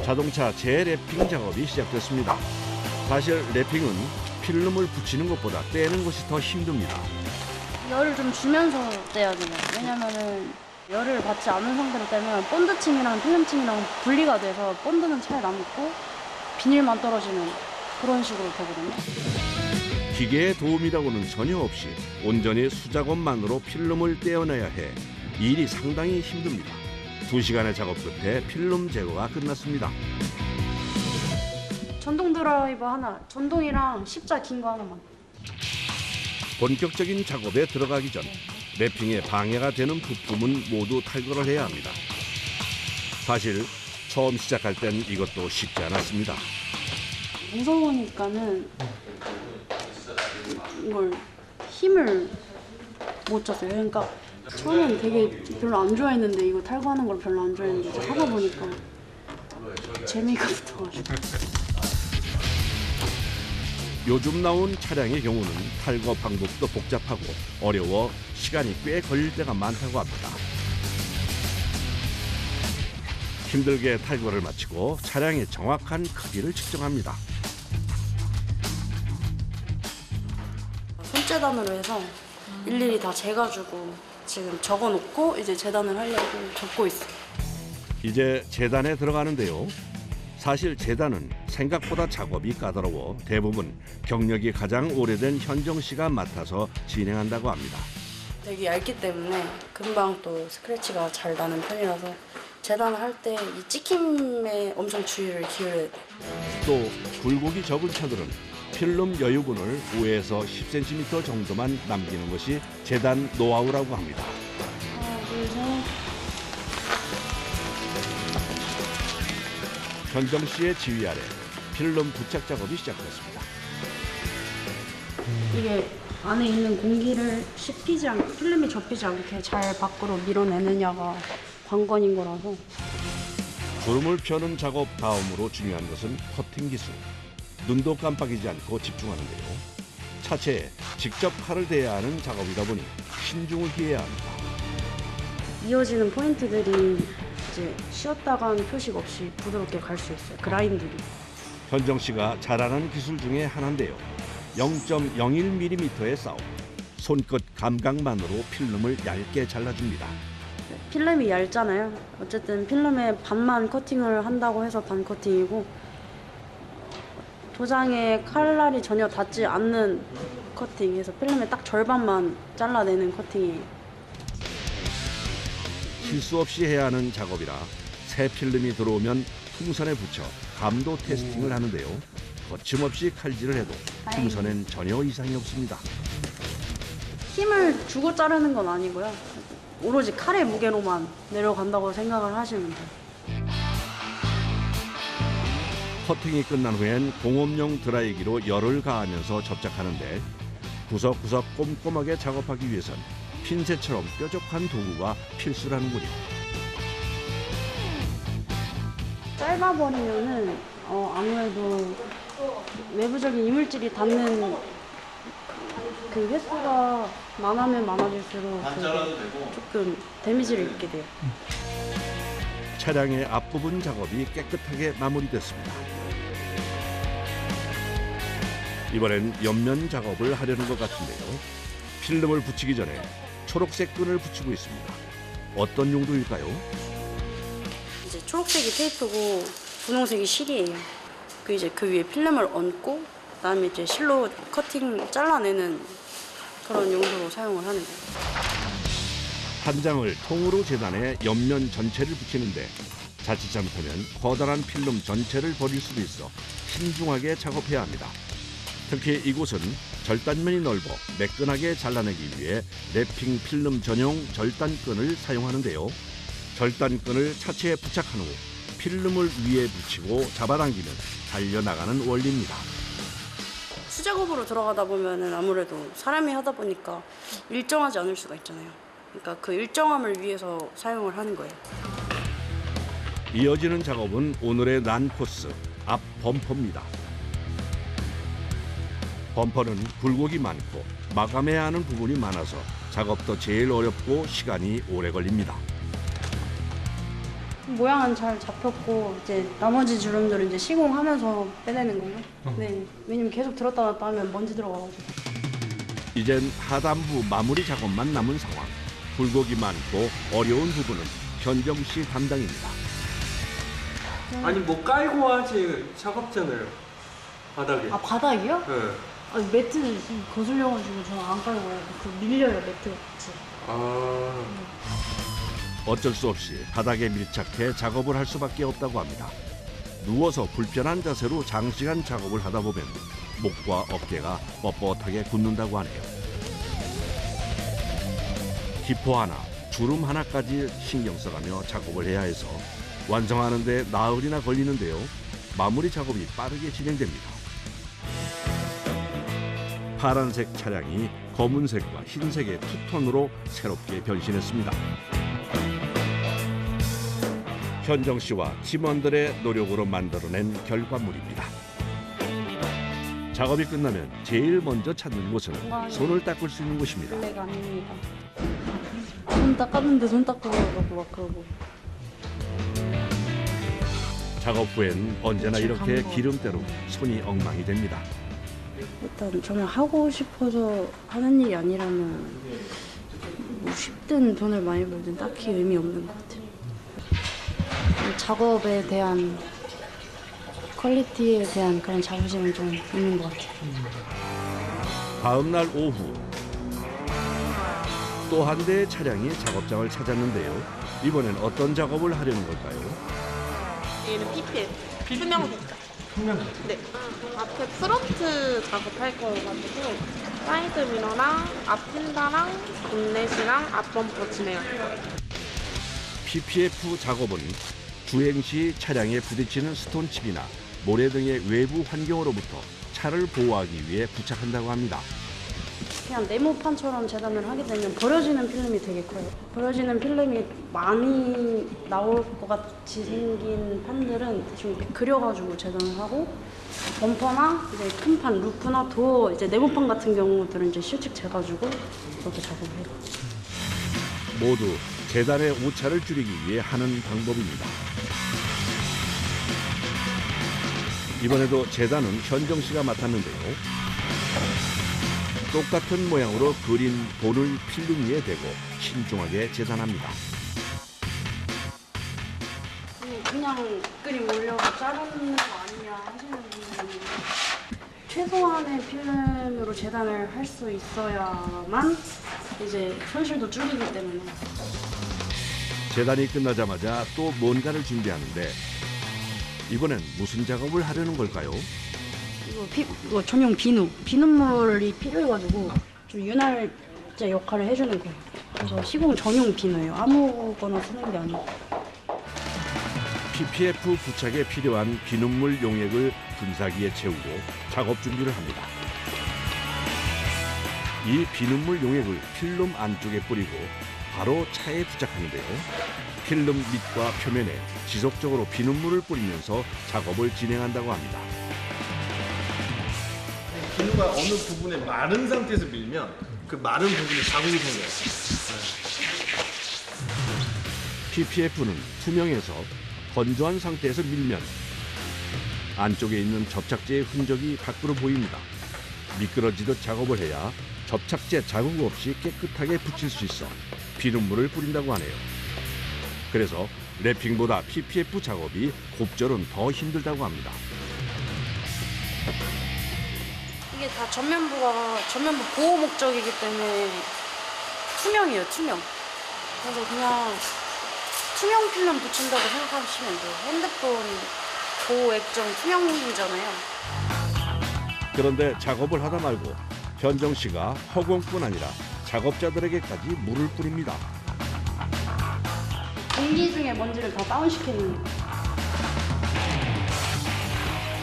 자동차 재래핑 작업이 시작됐습니다. 사실 래핑은 필름을 붙이는 것보다 떼는 것이 더 힘듭니다. 열을 좀 주면서 떼야 돼요. 왜냐면은 열을 받지 않은 상태로 떼면 본드층이랑 필름층이랑 분리가 돼서 본드는 잘 남고 비닐만 떨어지는 그런 식으로 되거든요. 기계의 도움이라고는 전혀 없이 온전히 수작업만으로 필름을 떼어내야 해 일이 상당히 힘듭니다. 2시간의 작업 끝에 필름 제거가 끝났습니다. 전동 드라이버 하나, 전동이랑 십자 긴 거 하나만. 본격적인 작업에 들어가기 전 래핑에 방해가 되는 부품은 모두 탈거를 해야 합니다. 사실 처음 시작할 땐 이것도 쉽지 않았습니다. 무서우니까는 이걸 힘을 못 줬어요. 그러니까 처음엔 되게 별로 안 좋아했는데 이거 탈거하는 걸 별로 안 좋아했는데 이제 하다 보니까 재미가 붙어가지고. 요즘 나온 차량의 경우는 탈거 방법도 복잡하고 어려워 시간이 꽤 걸릴 때가 많다고 합니다. 힘들게 탈거를 마치고 차량의 정확한 크기를 측정합니다. 손재단으로 해서 일일이 다 재가지고 지금 적어놓고 이제 재단을 하려고 적고 있어요. 이제 재단에 들어가는데요. 사실 재단은 생각보다 작업이 까다로워 대부분 경력이 가장 오래된 현정 씨가 맡아서 진행한다고 합니다. 되게 얇기 때문에 금방 또 스크래치가 잘 나는 편이라서 재단을 할 때 이 찍힘에 엄청 주의를 기울여야 돼요. 또 굴곡이 적은 차들은 필름 여유분을 5에서 10cm 정도만 남기는 것이 재단 노하우라고 합니다. 하나, 둘, 셋. 현정 씨의 지휘 아래 필름 부착 작업이 시작됐습니다. 이게 안에 있는 공기를 씹히지 않고 필름이 접히지 않게 잘 밖으로 밀어내느냐가 관건인 거라서. 주름을 펴는 작업 다음으로 중요한 것은 커팅 기술. 눈도 깜빡이지 않고 집중하는데요. 차체에 직접 칼을 대야 하는 작업이다 보니 신중을 기해야 합니다. 이어지는 포인트들이 이제 쉬었다간 표식 없이 부드럽게 갈 수 있어요. 그 라인들이. 현정 씨가 잘하는 기술 중에 하나인데요. 0.01mm의 싸움. 손끝 감각만으로 필름을 얇게 잘라줍니다. 필름이 얇잖아요. 어쨌든 필름의 반만 커팅을 한다고 해서 반 커팅이고 도장에 칼날이 전혀 닿지 않는 커팅해서 필름의 딱 절반만 잘라내는 커팅이에요. 실수 없이 해야 하는 작업이라 새 필름이 들어오면 풍선에 붙여 감도 테스팅을 하는데요. 거침없이 칼질을 해도 풍선엔 전혀 이상이 없습니다. 힘을 주고 자르는 건 아니고요. 오로지 칼의 무게로만 내려간다고 생각을 하시면 돼요. 커팅이 끝난 후엔 공업용 드라이기로 열을 가하면서 접착하는데 구석구석 꼼꼼하게 작업하기 위해선 핀셋처럼 뾰족한 도구가 필수라는군요. 짧아버리면은 아무래도 외부적인 이물질이 닿는 그 횟수가 많으면 많아질수록 조금 데미지를 입게 돼요. 차량의 앞부분 작업이 깨끗하게 마무리됐습니다. 이번엔 옆면 작업을 하려는 것 같은데요. 필름을 붙이기 전에 초록색 끈을 붙이고 있습니다. 어떤 용도일까요? 이제 초록색이 테이프고 분홍색이 실이에요. 그 위에 필름을 얹고 그다음에 이제 실로 커팅 잘라내는 그런 용도로 사용을 하는 거예요. 한 장을 통으로 재단해 옆면 전체를 붙이는데 자칫 잘못하면 커다란 필름 전체를 버릴 수도 있어 신중하게 작업해야 합니다. 특히 이곳은 절단면이 넓어 매끈하게 잘라내기 위해 래핑 필름 전용 절단끈을 사용하는데요. 절단끈을 차체에 부착한 후 필름을 위에 붙이고 잡아당기면 달려나가는 원리입니다. 수작업으로 들어가다 보면은 아무래도 사람이 하다 보니까 일정하지 않을 수가 있잖아요. 그러니까 그 일정함을 위해서 사용을 하는 거예요. 이어지는 작업은 오늘의 난 코스 앞 범퍼입니다. 범퍼는 굴곡이 많고 마감해야 하는 부분이 많아서 작업도 제일 어렵고 시간이 오래 걸립니다. 모양은 잘 잡혔고 이제 나머지 주름들은 이제 시공하면서 빼내는 거예요. 네, 왜냐면 계속 들었다 놨다 하면 먼지 들어가가지고. 이젠 하단부 마무리 작업만 남은 상황. 굴곡이 많고 어려운 부분은 현정 씨 담당입니다. 아니 뭐 깔고 하지 작업잖아요. 바닥에. 아 바닥이요? 네. 아 매트 거슬려가지고 저는 안 깔고 가요. 그 밀려요 매트 같이. 아. 어쩔 수 없이 바닥에 밀착해 작업을 할 수밖에 없다고 합니다. 누워서 불편한 자세로 장시간 작업을 하다 보면 목과 어깨가 뻣뻣하게 굳는다고 하네요. 기포 하나, 주름 하나까지 신경 써가며 작업을 해야 해서 완성하는 데 나흘이나 걸리는데요. 마무리 작업이 빠르게 진행됩니다. 파란색 차량이 검은색과 흰색의 투톤으로 새롭게 변신했습니다. 현정 씨와 팀원들의 노력으로 만들어낸 결과물입니다. 작업이 끝나면 제일 먼저 찾는 곳은 손을 닦을 수 있는 곳입니다. 블랙 아닙니다. 손 닦았는데 손 닦고 가고 막 그러고. 작업 후엔 언제나 이렇게 기름때로 손이 엉망이 됩니다. 일단 저는 하고 싶어서 하는 일이 아니라면 뭐 쉽든 돈을 많이 벌든 딱히 의미 없는 것 같아요. 작업에 대한 퀄리티에 대한 그런 자부심은 좀 있는 것 같아요. 다음 날 오후 또 한 대의 차량이 작업장을 찾았는데요. 이번엔 어떤 작업을 하려는 걸까요? 얘는 PPL 투명색깔. 투명색. 네. 앞에 프론트 작업할 거여가지고 사이드 미러랑 앞 펜다랑 본넷이랑 앞 범퍼 진행할게요. PPF 작업은 주행 시 차량에 부딪히는 스톤칩이나 모래 등의 외부 환경으로부터 차를 보호하기 위해 부착한다고 합니다. 그냥 네모판처럼 재단을 하게 되면 버려지는 필름이 되게 커요. 버려지는 필름이 많이 나올 것 같이 생긴 판들은 대충 이렇게 그려가지고 재단을 하고, 범퍼나 이제 큰 판, 루프나 도어, 이제 네모판 같은 경우들은 이제 실측 재가지고 그렇게 작업을 해요. 모두 재단의 오차를 줄이기 위해 하는 방법입니다. 이번에도 재단은 현정 씨가 맡았는데요. 똑같은 모양으로 그린 볼을 필름 위에 대고 신중하게 재단합니다. 그냥 그림 올려서 자르는 거 아니냐 하시는 분들은 최소한의 필름으로 재단을 할 수 있어야만 이제 손실도 줄이기 때문에. 재단이 끝나자마자 또 뭔가를 준비하는데 이번엔 무슨 작업을 하려는 걸까요? 이거 전용 비눗물이 필요해가지고 좀 윤활제 역할을 해주는 거예요. 그래서 시공 전용 비누예요. 아무거나 쓰는 게 아니고. PPF 부착에 필요한 비눗물 용액을 분사기에 채우고 작업 준비를 합니다. 이 비눗물 용액을 필름 안쪽에 뿌리고 바로 차에 부착하는데요. 필름 밑과 표면에 지속적으로 비눗물을 뿌리면서 작업을 진행한다고 합니다. 비누가 어느 부분에 마른 상태에서 밀면 그 마른 부분에 자국이 생겨요. PPF는 투명해서 건조한 상태에서 밀면 안쪽에 있는 접착제의 흔적이 밖으로 보입니다. 미끄러지듯 작업을 해야 접착제 자국 없이 깨끗하게 붙일 수 있어 비눗물을 뿌린다고 하네요. 그래서 랩핑보다 PPF 작업이 곱절은 더 힘들다고 합니다. 이게 다 전면부 보호 목적이기 때문에 투명이에요, 투명. 그래서 그냥 투명 필름 붙인다고 생각하시면 돼요. 핸드폰 보호 액정 투명이잖아요. 그런데 작업을 하다 말고 현정 씨가 허공뿐 아니라 작업자들에게까지 물을 뿌립니다. 공기 중에 먼지를 다 다운시키는.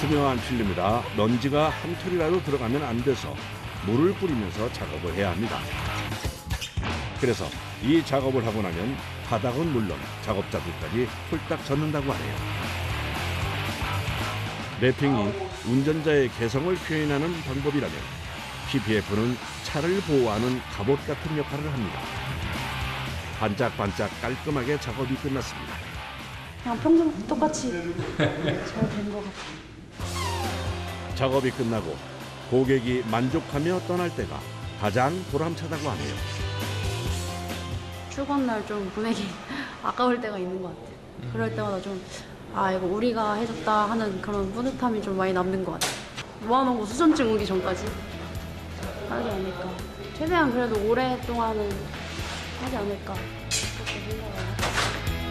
투명한 필름이라 먼지가 한 톨이라도 들어가면 안 돼서 물을 뿌리면서 작업을 해야 합니다. 그래서 이 작업을 하고 나면 바닥은 물론 작업자들까지 홀딱 젖는다고 하네요. 랩핑이 운전자의 개성을 표현하는 방법이라면 PPF는 차를 보호하는 갑옷 같은 역할을 합니다. 반짝반짝 깔끔하게 작업이 끝났습니다. 그냥 평생 똑같이 잘 된 것 같아요. 작업이 끝나고 고객이 만족하며 떠날 때가 가장 보람차다고 하네요. 출근 날 좀 보내기 아까울 때가 있는 것 같아요. 그럴 때마다 좀 이거 우리가 해줬다 하는 그런 뿌듯함이 좀 많이 남는 것 같아요. 모아놓은 거 수전증 오기 전까지 하지 않을까. 최대한 그래도 오랫동안은 하지 않을까 그렇게 생각을 해요.